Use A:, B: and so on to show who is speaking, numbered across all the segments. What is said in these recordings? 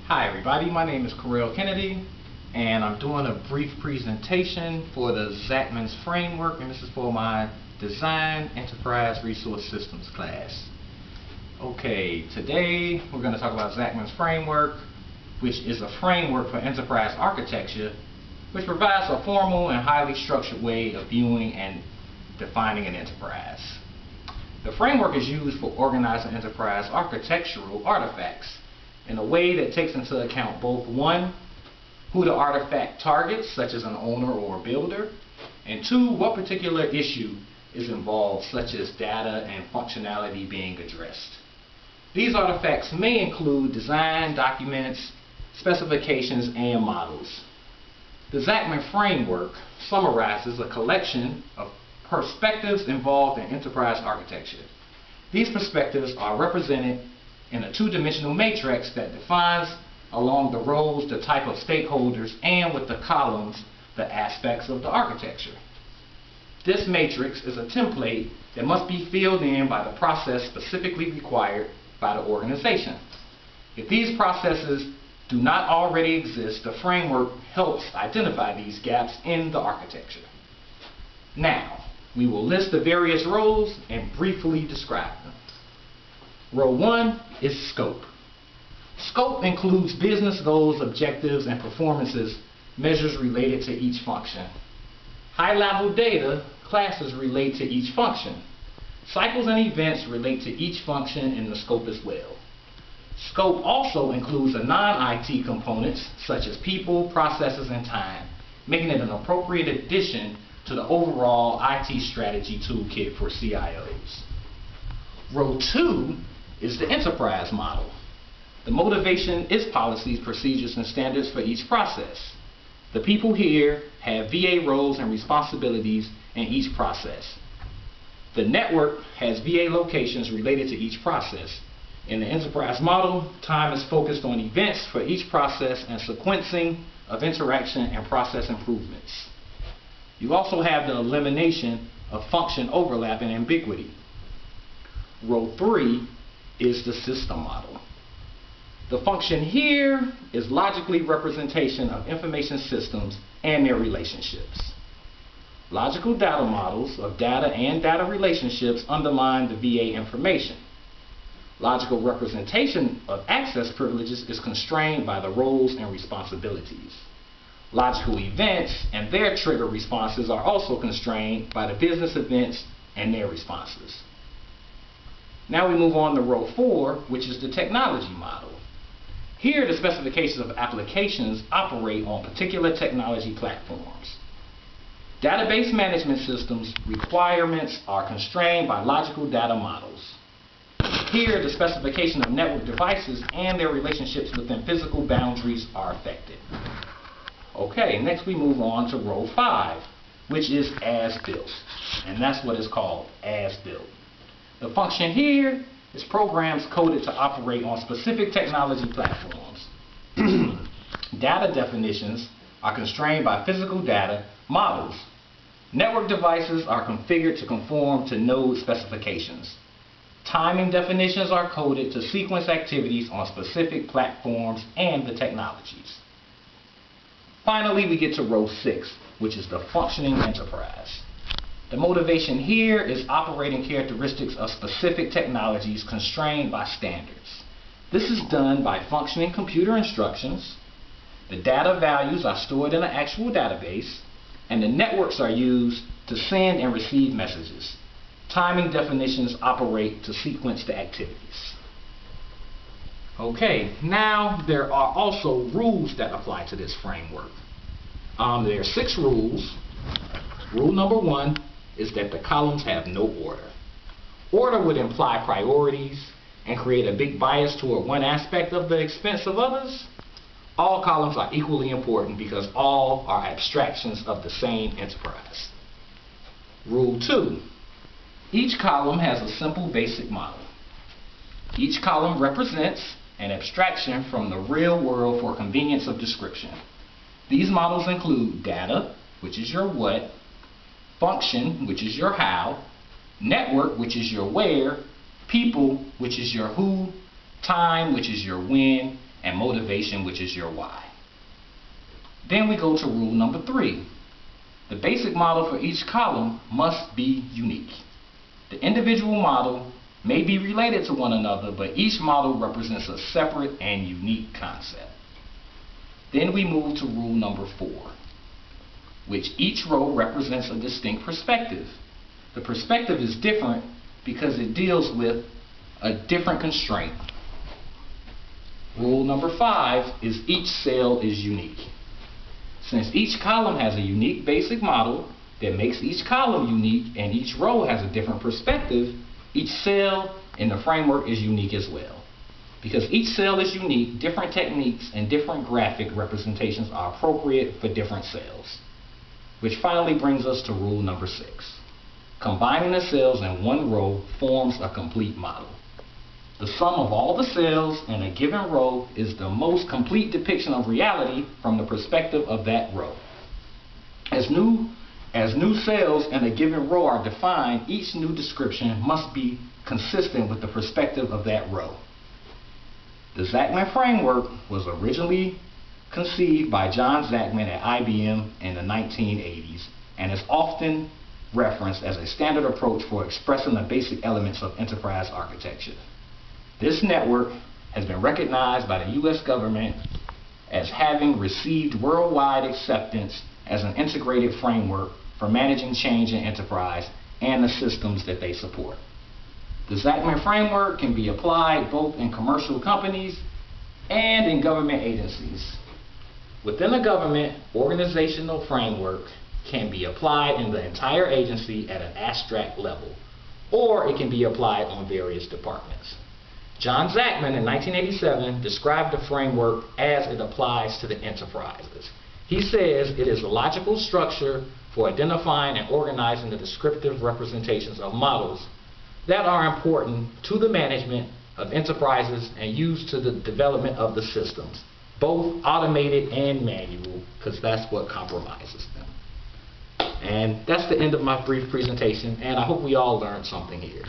A: Hi everybody, my name is Correll Kennedy and I'm doing a brief presentation for the Zachman's framework, and this is for my Design Enterprise Resource Systems class. Okay, today we're going to talk about Zachman's framework, which is a framework for enterprise architecture which provides a formal and highly structured way of viewing and defining an enterprise. The framework is used for organizing enterprise architectural artifacts in a way that takes into account both, one, who the artifact targets, such as an owner or a builder, and two, what particular issue is involved, such as data and functionality being addressed. These artifacts may include design documents, specifications, and models. The Zachman framework summarizes a collection of perspectives involved in enterprise architecture. These perspectives are represented in a two-dimensional matrix that defines along the rows the type of stakeholders, and with the columns the aspects of the architecture. This matrix is a template that must be filled in by the process specifically required by the organization. If these processes do not already exist, the framework helps identify these gaps in the architecture. Now, we will list the various roles and briefly describe them. Role 1 is scope. Scope includes business goals, objectives, and performances, measures related to each function. High-level data classes relate to each function. Cycles and events relate to each function in the scope as well. Scope also includes the non-IT components such as people, processes, and time, making it an appropriate addition to the overall IT strategy toolkit for CIOs. Role 2 is the enterprise model. The motivation is policies, procedures, and standards for each process. The people here have VA roles and responsibilities in each process. The network has VA locations related to each process. In the enterprise model, time is focused on events for each process and sequencing of interaction and process improvements. You also have the elimination of function overlap and ambiguity. Role 3 is the system model. The function here is logically representation of information systems and their relationships. Logical data models of data and data relationships underline the VA information. Logical representation of access privileges is constrained by the roles and responsibilities. Logical events and their trigger responses are also constrained by the business events and their responses. Now we move on to role 4, which is the technology model. Here, the specifications of applications operate on particular technology platforms. Database management systems requirements are constrained by logical data models. Here, the specification of network devices and their relationships within physical boundaries are affected. Okay, next we move on to role 5, which is as built, and that's what it's called, as built. The function here is programs coded to operate on specific technology platforms. Data definitions are constrained by physical data models. Network devices are configured to conform to node specifications. Timing definitions are coded to sequence activities on specific platforms and the technologies. Finally, we get to role 6, which is the functioning enterprise. The motivation here is operating characteristics of specific technologies constrained by standards. This is done by functioning computer instructions. The data values are stored in an actual database, and the networks are used to send and receive messages. Timing definitions operate to sequence the activities. Okay, now there are also rules that apply to this framework. There are 6 rules. Rule number 1 is that the columns have no order. Order would imply priorities and create a big bias toward one aspect of the expense of others. All columns are equally important because all are abstractions of the same enterprise. Rule 2. Each column has a simple basic model. Each column represents an abstraction from the real world for convenience of description. These models include data, which is your what, function, which is your how, network, which is your where, people, which is your who, time, which is your when, and motivation, which is your why. Then we go to rule number 3. The basic model for each column must be unique. The individual model may be related to one another, but each model represents a separate and unique concept. Then we move to rule number 4, which each row represents a distinct perspective. The perspective is different because it deals with a different constraint. Rule number 5 is each cell is unique. Since each column has a unique basic model that makes each column unique and each row has a different perspective, each cell in the framework is unique as well. Because each cell is unique, different techniques and different graphic representations are appropriate for different cells. Which finally brings us to rule number 6. Combining the cells in one row forms a complete model. The sum of all the cells in a given row is the most complete depiction of reality from the perspective of that row. As new cells in a given row are defined, each new description must be consistent with the perspective of that row. The Zachman framework was originally conceived by John Zachman at IBM in the 1980s and is often referenced as a standard approach for expressing the basic elements of enterprise architecture. This network has been recognized by the U.S. government as having received worldwide acceptance as an integrated framework for managing change in enterprise and the systems that they support. The Zachman framework can be applied both in commercial companies and in government agencies. Within a government, organizational framework can be applied in the entire agency at an abstract level, or it can be applied on various departments. John Zachman in 1987 described the framework as it applies to the enterprises. He says it is a logical structure for identifying and organizing the descriptive representations of models that are important to the management of enterprises and used to the development of the systems, both automated and manual, because that's what compromises them. And that's the end of my brief presentation, and I hope we all learned something here.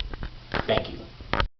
A: Thank you.